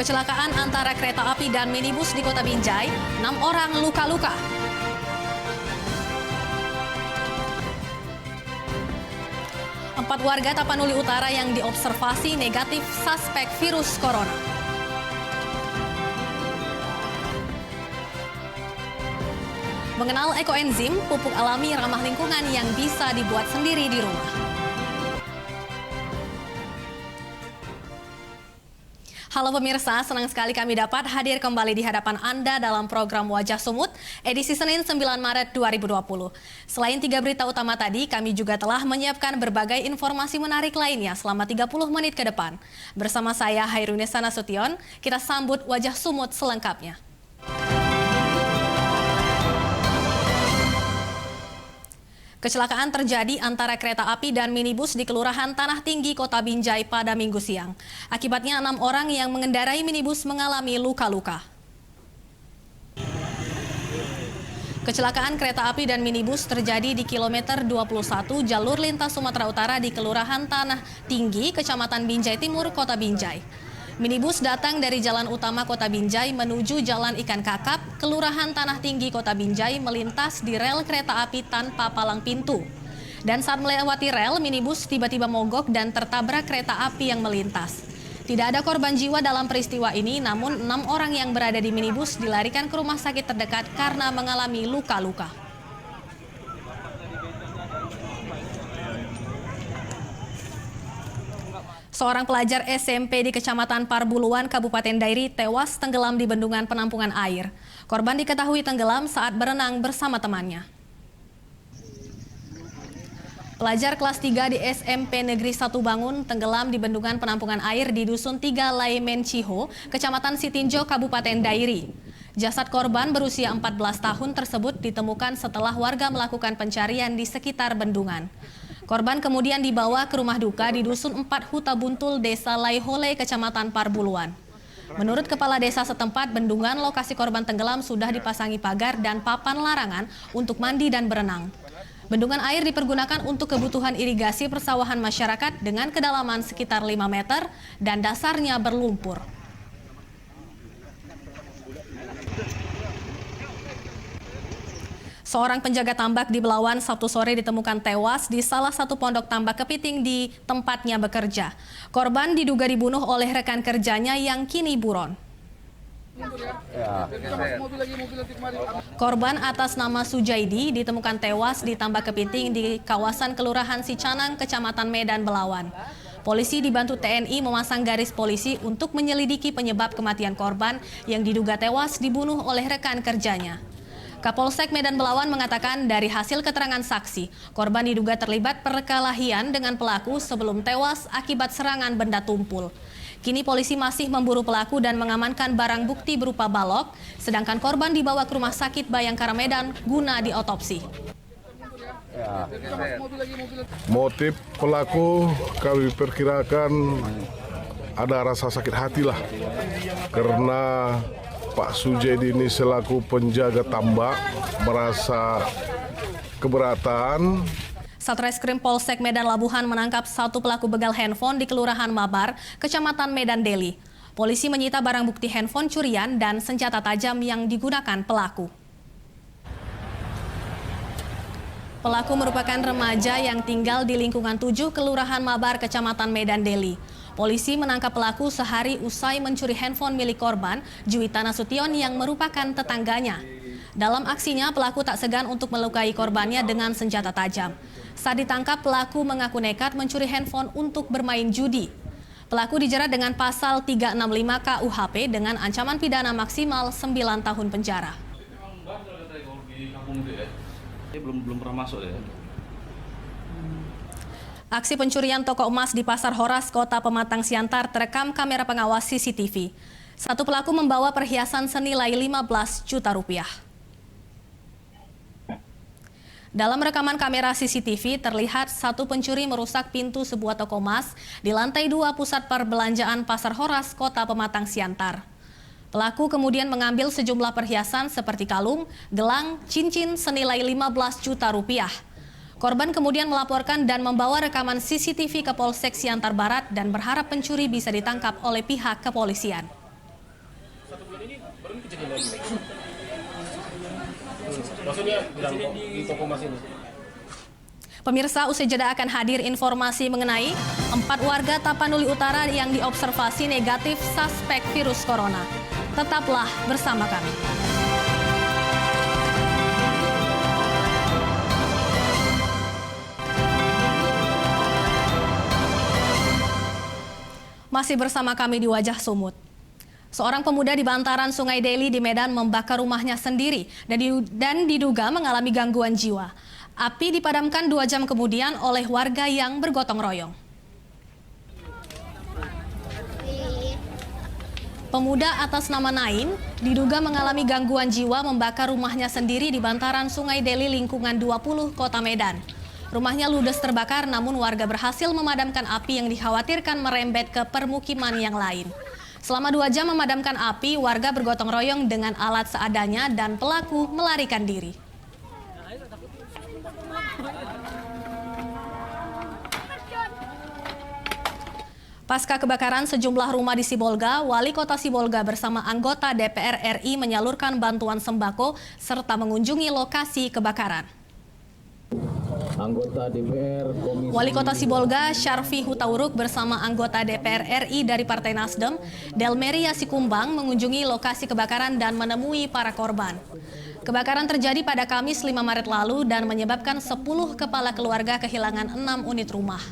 Kecelakaan antara kereta api dan minibus di Kota Binjai, 6 orang luka-luka. Empat warga Tapanuli Utara yang diobservasi negatif suspek virus corona. Mengenal ekoenzim, pupuk alami ramah lingkungan yang bisa dibuat sendiri di rumah. Halo pemirsa, senang sekali kami dapat hadir kembali di hadapan Anda dalam program Wajah Sumut, edisi Senin 9 Maret 2020. Selain 3 berita utama tadi, kami juga telah menyiapkan berbagai informasi menarik lainnya selama 30 menit ke depan. Bersama saya, Hairunisa Nasution, kita sambut Wajah Sumut selengkapnya. Kecelakaan terjadi antara kereta api dan minibus di Kelurahan Tanah Tinggi, Kota Binjai pada Minggu siang. Akibatnya 6 orang yang mengendarai minibus mengalami luka-luka. Kecelakaan kereta api dan minibus terjadi di kilometer 21 jalur lintas Sumatera Utara di Kelurahan Tanah Tinggi, Kecamatan Binjai Timur, Kota Binjai. Minibus datang dari jalan utama Kota Binjai menuju Jalan Ikan Kakap, Kelurahan Tanah Tinggi, Kota Binjai melintas di rel kereta api tanpa palang pintu. Dan saat melewati rel, minibus tiba-tiba mogok dan tertabrak kereta api yang melintas. Tidak ada korban jiwa dalam peristiwa ini, namun 6 orang yang berada di minibus dilarikan ke rumah sakit terdekat karena mengalami luka-luka. Seorang pelajar SMP di Kecamatan Parbuluan, Kabupaten Dairi tewas tenggelam di bendungan penampungan air. Korban diketahui tenggelam saat berenang bersama temannya. Pelajar kelas 3 di SMP Negeri 1 Bangun tenggelam di bendungan penampungan air di Dusun 3 Laimen Ciho, Kecamatan Sitinjo, Kabupaten Dairi. Jasad korban berusia 14 tahun tersebut ditemukan setelah warga melakukan pencarian di sekitar bendungan. Korban kemudian dibawa ke rumah duka di Dusun 4 Huta Buntul, Desa Laihole, Kecamatan Parbuluan. Menurut Kepala Desa setempat, bendungan lokasi korban tenggelam sudah dipasangi pagar dan papan larangan untuk mandi dan berenang. Bendungan air dipergunakan untuk kebutuhan irigasi persawahan masyarakat dengan kedalaman sekitar 5 meter dan dasarnya berlumpur. Seorang penjaga tambak di Belawan Sabtu sore ditemukan tewas di salah satu pondok tambak kepiting di tempatnya bekerja. Korban diduga dibunuh oleh rekan kerjanya yang kini buron. Korban atas nama Sujaidi ditemukan tewas di tambak kepiting di kawasan Kelurahan Sicanang, Kecamatan Medan, Belawan. Polisi dibantu TNI memasang garis polisi untuk menyelidiki penyebab kematian korban yang diduga tewas dibunuh oleh rekan kerjanya. Kapolsek Medan Belawan mengatakan dari hasil keterangan saksi, korban diduga terlibat perkelahian dengan pelaku sebelum tewas akibat serangan benda tumpul. Kini polisi masih memburu pelaku dan mengamankan barang bukti berupa balok, sedangkan korban dibawa ke Rumah Sakit Bayangkara Medan guna diotopsi. Motif pelaku kami perkirakan ada rasa sakit hati lah, karena Pak Sujaidi ini selaku penjaga tambak merasa keberatan. Satreskrim Polsek Medan Labuhan menangkap satu pelaku begal handphone di Kelurahan Mabar, Kecamatan Medan Deli. Polisi menyita barang bukti handphone curian dan senjata tajam yang digunakan pelaku. Pelaku merupakan remaja yang tinggal di lingkungan 7 Kelurahan Mabar, Kecamatan Medan Deli. Polisi menangkap pelaku sehari usai mencuri handphone milik korban, Juwita Nasution, yang merupakan tetangganya. Dalam aksinya, pelaku tak segan untuk melukai korbannya dengan senjata tajam. Saat ditangkap, pelaku mengaku nekat mencuri handphone untuk bermain judi. Pelaku dijerat dengan pasal 365 KUHP dengan ancaman pidana maksimal 9 tahun penjara. Belum pernah masuk ya. Aksi pencurian toko emas di Pasar Horas, Kota Pematang Siantar terekam kamera pengawas CCTV. Satu pelaku membawa perhiasan senilai 15 juta rupiah. Dalam rekaman kamera CCTV terlihat satu pencuri merusak pintu sebuah toko emas di lantai 2 Pusat Perbelanjaan Pasar Horas, Kota Pematang Siantar. Pelaku kemudian mengambil sejumlah perhiasan seperti kalung, gelang, cincin senilai 15 juta rupiah. Korban kemudian melaporkan dan membawa rekaman CCTV ke Polsek Siantar Barat dan berharap pencuri bisa ditangkap oleh pihak kepolisian. Maksudnya di toko mas ini. Pemirsa, usai jeda akan hadir informasi mengenai 4 warga Tapanuli Utara yang diobservasi negatif suspek virus corona. Tetaplah bersama kami. Masih bersama kami di Wajah Sumut. Seorang pemuda di bantaran Sungai Deli di Medan membakar rumahnya sendiri dan diduga mengalami gangguan jiwa. Api dipadamkan 2 jam kemudian oleh warga yang bergotong royong. Pemuda atas nama Nain diduga mengalami gangguan jiwa membakar rumahnya sendiri di bantaran Sungai Deli lingkungan 20 Kota Medan. Rumahnya ludes terbakar namun warga berhasil memadamkan api yang dikhawatirkan merembet ke permukiman yang lain. Selama 2 jam memadamkan api, warga bergotong royong dengan alat seadanya dan pelaku melarikan diri. Pasca kebakaran sejumlah rumah di Sibolga, Wali Kota Sibolga bersama anggota DPR RI menyalurkan bantuan sembako serta mengunjungi lokasi kebakaran. Anggota DPR Komisi Wali Kota Sibolga, Syarfi Hutauruk bersama anggota DPR RI dari Partai Nasdem, Delmeria Sikumbang mengunjungi lokasi kebakaran dan menemui para korban. Kebakaran terjadi pada Kamis 5 Maret lalu dan menyebabkan 10 kepala keluarga kehilangan 6 unit rumah.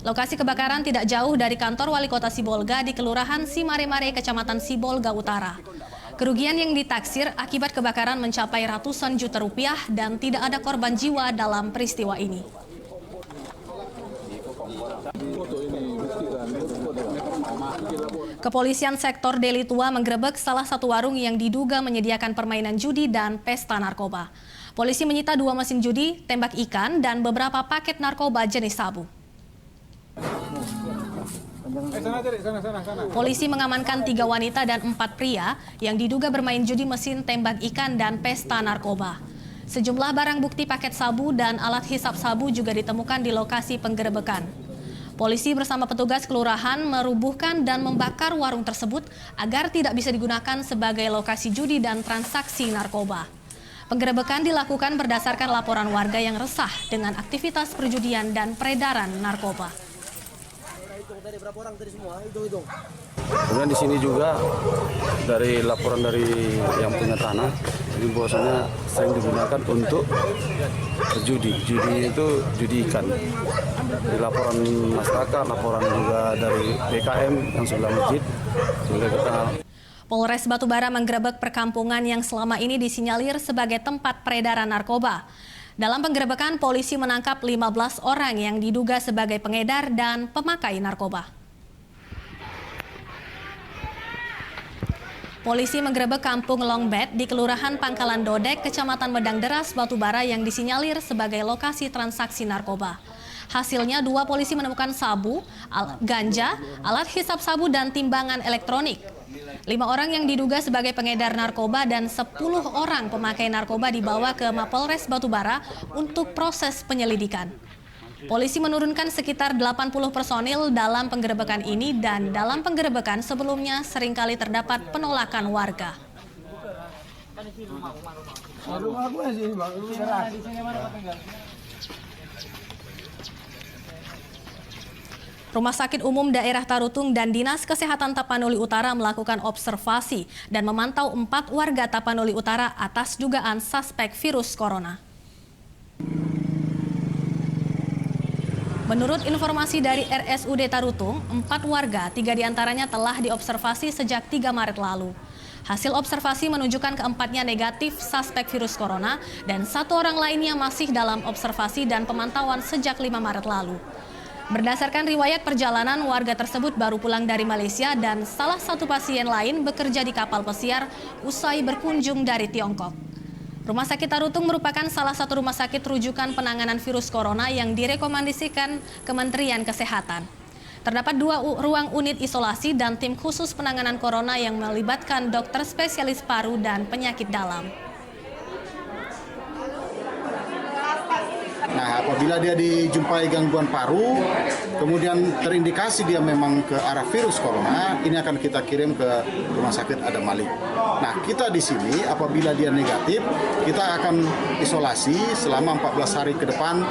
Lokasi kebakaran tidak jauh dari kantor Wali Kota Sibolga di Kelurahan Simare-Mare, Kecamatan Sibolga Utara. Kerugian yang ditaksir akibat kebakaran mencapai ratusan juta rupiah dan tidak ada korban jiwa dalam peristiwa ini. Kepolisian sektor Deli Tua menggerebek salah satu warung yang diduga menyediakan permainan judi dan pesta narkoba. Polisi menyita 2 mesin judi, tembak ikan, dan beberapa paket narkoba jenis sabu. Polisi mengamankan 3 wanita dan 4 pria yang diduga bermain judi mesin, tembak ikan, dan pesta narkoba. Sejumlah barang bukti paket sabu dan alat hisap sabu juga ditemukan di lokasi penggerebekan. Polisi bersama petugas kelurahan merubuhkan dan membakar warung tersebut agar tidak bisa digunakan sebagai lokasi judi dan transaksi narkoba. Penggerebekan dilakukan berdasarkan laporan warga yang resah dengan aktivitas perjudian dan peredaran narkoba. Kemudian di sini juga dari laporan dari yang punya tanah, ini bahwasanya sering digunakan untuk judi. Judi itu judi ikan. Di laporan masyarakat, laporan juga dari PKM yang sebelah masjid juga kita. Polres Batubara menggerebek perkampungan yang selama ini disinyalir sebagai tempat peredaran narkoba. Dalam penggerebekan, polisi menangkap 15 orang yang diduga sebagai pengedar dan pemakai narkoba. Polisi menggerebek kampung Longbet di Kelurahan Pangkalan Dodek, Kecamatan Medang Deras, Batubara yang disinyalir sebagai lokasi transaksi narkoba. Hasilnya 2 polisi menemukan sabu, ganja, alat hisap sabu, dan timbangan elektronik. 5 orang yang diduga sebagai pengedar narkoba dan 10 orang pemakai narkoba dibawa ke Mapolres Batubara untuk proses penyelidikan. Polisi menurunkan sekitar 80 personil dalam penggerebekan ini dan dalam penggerebekan sebelumnya seringkali terdapat penolakan warga. Rumah Sakit Umum Daerah Tarutung dan Dinas Kesehatan Tapanuli Utara melakukan observasi dan memantau 4 warga Tapanuli Utara atas dugaan suspek virus corona. Menurut informasi dari RSUD Tarutung, 4 warga, 3 diantaranya telah diobservasi sejak 3 Maret lalu. Hasil observasi menunjukkan keempatnya negatif suspek virus corona dan 1 orang lainnya masih dalam observasi dan pemantauan sejak 5 Maret lalu. Berdasarkan riwayat perjalanan, warga tersebut baru pulang dari Malaysia dan salah satu pasien lain bekerja di kapal pesiar usai berkunjung dari Tiongkok. Rumah Sakit Tarutung merupakan salah satu rumah sakit rujukan penanganan virus corona yang direkomendasikan Kementerian Kesehatan. Terdapat 2 ruang unit isolasi dan tim khusus penanganan corona yang melibatkan dokter spesialis paru dan penyakit dalam. Nah, apabila dia dijumpai gangguan paru, kemudian terindikasi dia memang ke arah virus corona, ini akan kita kirim ke Rumah Sakit Adam Malik. Nah, kita di sini apabila dia negatif, kita akan isolasi selama 14 hari ke depan.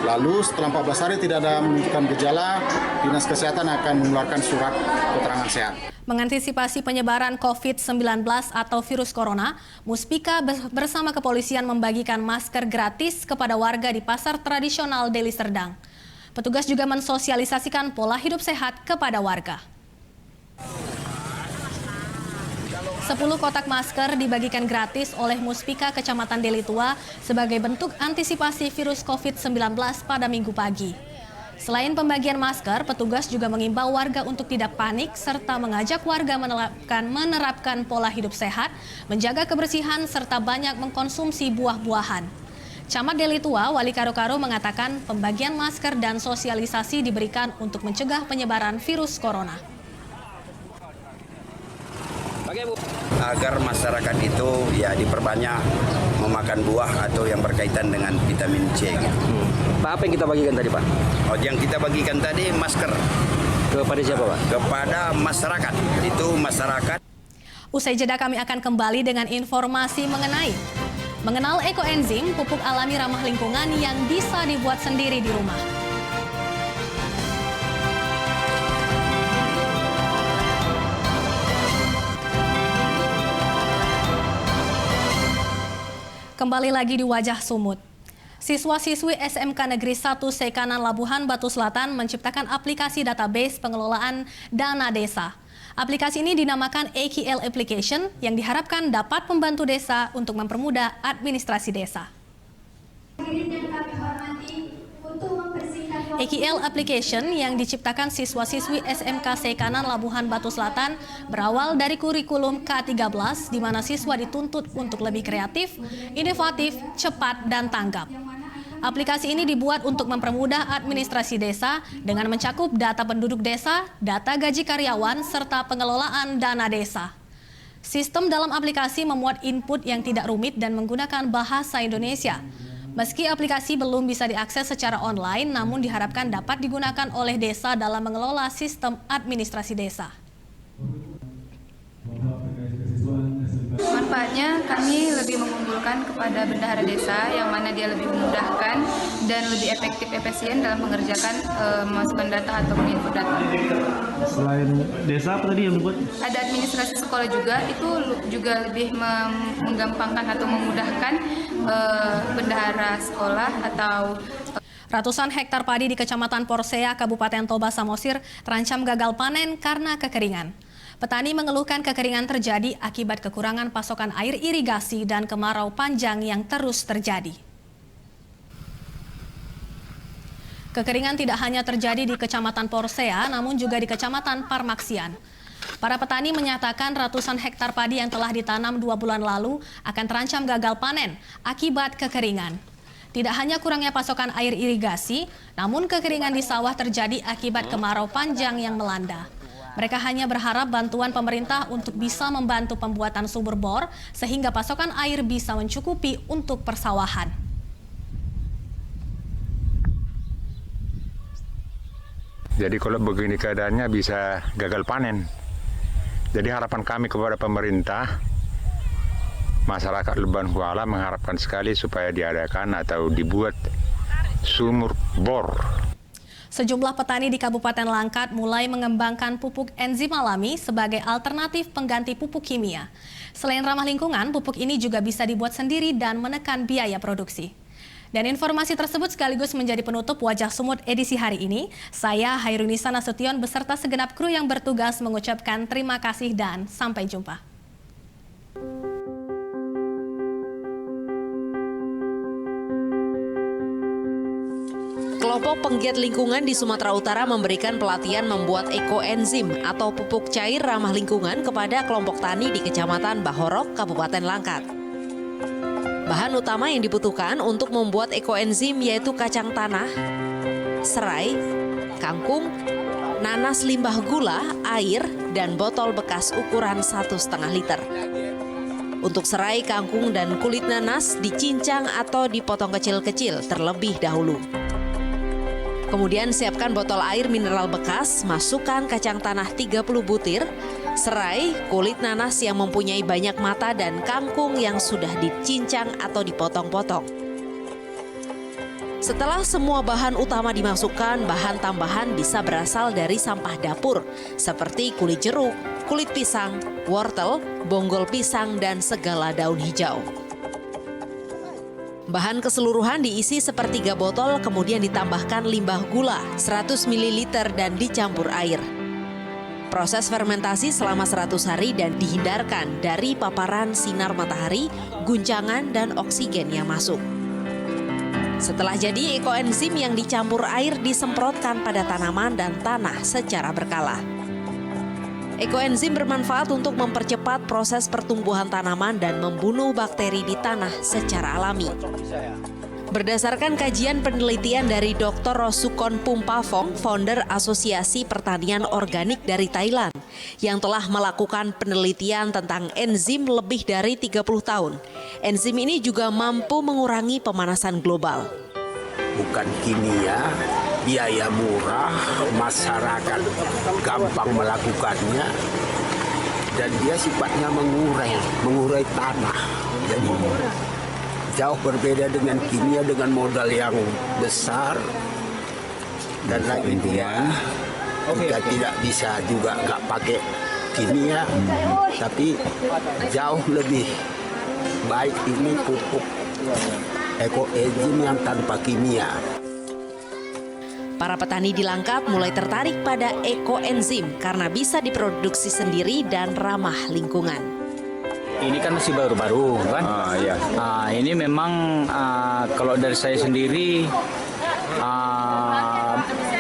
Lalu setelah 14 hari tidak ada menunjukkan gejala, Dinas Kesehatan akan mengeluarkan surat keterangan sehat. Mengantisipasi penyebaran COVID-19 atau virus corona, Muspika bersama kepolisian membagikan masker gratis kepada warga di pasar tradisional Deli Serdang. Petugas juga mensosialisasikan pola hidup sehat kepada warga. 10 kotak masker dibagikan gratis oleh Muspika Kecamatan Deli Tua sebagai bentuk antisipasi virus COVID-19 pada Minggu pagi. Selain pembagian masker, petugas juga mengimbau warga untuk tidak panik serta mengajak warga menerapkan pola hidup sehat, menjaga kebersihan serta banyak mengkonsumsi buah-buahan. Camat Deli Tua, Wali Karo-Karo mengatakan pembagian masker dan sosialisasi diberikan untuk mencegah penyebaran virus corona. Agar masyarakat itu ya diperbanyak memakan buah atau yang berkaitan dengan vitamin C. Pak, apa yang kita bagikan tadi, Pak? Oh, yang kita bagikan tadi masker. Kepada siapa, Pak? Kepada masyarakat. Itu masyarakat. Usai jeda kami akan kembali dengan informasi mengenal ekoenzim, pupuk alami ramah lingkungan yang bisa dibuat sendiri di rumah. Kembali lagi di Wajah Sumut. Siswa-siswi SMK Negeri 1 Sekanan Labuhan Batu Selatan menciptakan aplikasi database pengelolaan dana desa. Aplikasi ini dinamakan AKL Application yang diharapkan dapat membantu desa untuk mempermudah administrasi desa. AKL Application yang diciptakan siswa-siswi SMK Sekanan Labuhan Batu Selatan berawal dari kurikulum K13 di mana siswa dituntut untuk lebih kreatif, inovatif, cepat, dan tanggap. Aplikasi ini dibuat untuk mempermudah administrasi desa dengan mencakup data penduduk desa, data gaji karyawan, serta pengelolaan dana desa. Sistem dalam aplikasi memuat input yang tidak rumit dan menggunakan bahasa Indonesia. Meski aplikasi belum bisa diakses secara online, namun diharapkan dapat digunakan oleh desa dalam mengelola sistem administrasi desa. Manfaatnya kami lebih mengunggulkan kepada bendahara desa yang mana dia lebih memudahkan dan lebih efisien dalam mengerjakan memasukkan data atau menginput data. Selain desa apa tadi yang dibuat? Ada administrasi sekolah juga, itu juga lebih menggampangkan atau memudahkan bendahara sekolah atau Ratusan hektar padi di Kecamatan Porsea, Kabupaten Toba Samosir terancam gagal panen karena kekeringan. Petani mengeluhkan kekeringan terjadi akibat kekurangan pasokan air irigasi dan kemarau panjang yang terus terjadi. Kekeringan tidak hanya terjadi di Kecamatan Porsea, namun juga di Kecamatan Parmaksian. Para petani menyatakan ratusan hektar padi yang telah ditanam 2 bulan lalu akan terancam gagal panen akibat kekeringan. Tidak hanya kurangnya pasokan air irigasi, namun kekeringan di sawah terjadi akibat kemarau panjang yang melanda. Mereka hanya berharap bantuan pemerintah untuk bisa membantu pembuatan sumur bor sehingga pasokan air bisa mencukupi untuk persawahan. Jadi kalau begini keadaannya bisa gagal panen. Jadi harapan kami kepada pemerintah, masyarakat Lubang Kuala mengharapkan sekali supaya diadakan atau dibuat sumur bor. Sejumlah petani di Kabupaten Langkat mulai mengembangkan pupuk enzim alami sebagai alternatif pengganti pupuk kimia. Selain ramah lingkungan, pupuk ini juga bisa dibuat sendiri dan menekan biaya produksi. Dan informasi tersebut sekaligus menjadi penutup Wajah Sumut edisi hari ini. Saya Hairunisa Nasution beserta segenap kru yang bertugas mengucapkan terima kasih dan sampai jumpa. Kelompok penggiat lingkungan di Sumatera Utara memberikan pelatihan membuat ekoenzim atau pupuk cair ramah lingkungan kepada kelompok tani di Kecamatan Bahorok, Kabupaten Langkat. Bahan utama yang dibutuhkan untuk membuat ekoenzim yaitu kacang tanah, serai, kangkung, nanas limbah gula, air, dan botol bekas ukuran 1,5 liter. Untuk serai, kangkung, dan kulit nanas dicincang atau dipotong kecil-kecil terlebih dahulu. Kemudian siapkan botol air mineral bekas, masukkan kacang tanah 30 butir, serai, kulit nanas yang mempunyai banyak mata, dan kangkung yang sudah dicincang atau dipotong-potong. Setelah semua bahan utama dimasukkan, bahan tambahan bisa berasal dari sampah dapur, seperti kulit jeruk, kulit pisang, wortel, bonggol pisang, dan segala daun hijau. Bahan keseluruhan diisi sepertiga botol, kemudian ditambahkan limbah gula 100 ml dan dicampur air. Proses fermentasi selama 100 hari dan dihindarkan dari paparan sinar matahari, guncangan, dan oksigen yang masuk. Setelah jadi, ekoenzim yang dicampur air disemprotkan pada tanaman dan tanah secara berkala. Ekoenzim bermanfaat untuk mempercepat proses pertumbuhan tanaman dan membunuh bakteri di tanah secara alami. Berdasarkan kajian penelitian dari Dr. Rosukon Pumpavong, founder Asosiasi Pertanian Organik dari Thailand, yang telah melakukan penelitian tentang enzim lebih dari 30 tahun. Enzim ini juga mampu mengurangi pemanasan global. Bukan kimia, biaya murah, masyarakat gampang melakukannya, dan dia sifatnya mengurai tanah. Jadi jauh berbeda dengan kimia dengan modal yang besar, dan lainnya kita tidak bisa juga nggak pakai kimia, tapi jauh lebih baik ini pupuk ekoenzim yang tanpa kimia. Para petani di Langkat mulai tertarik pada ekoenzim karena bisa diproduksi sendiri dan ramah lingkungan. Ini kan masih baru-baru kan? Iya. Ini memang kalau dari saya sendiri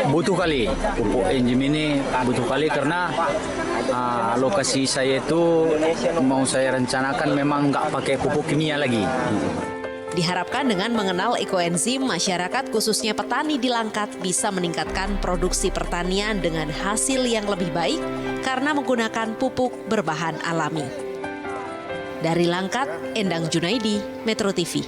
butuh kali pupuk enzim ini, butuh kali karena lokasi saya itu mau saya rencanakan memang nggak pakai pupuk kimia lagi. Diharapkan dengan mengenal ekoenzim, masyarakat khususnya petani di Langkat bisa meningkatkan produksi pertanian dengan hasil yang lebih baik karena menggunakan pupuk berbahan alami. Dari Langkat, Endang Junaidi, Metro TV.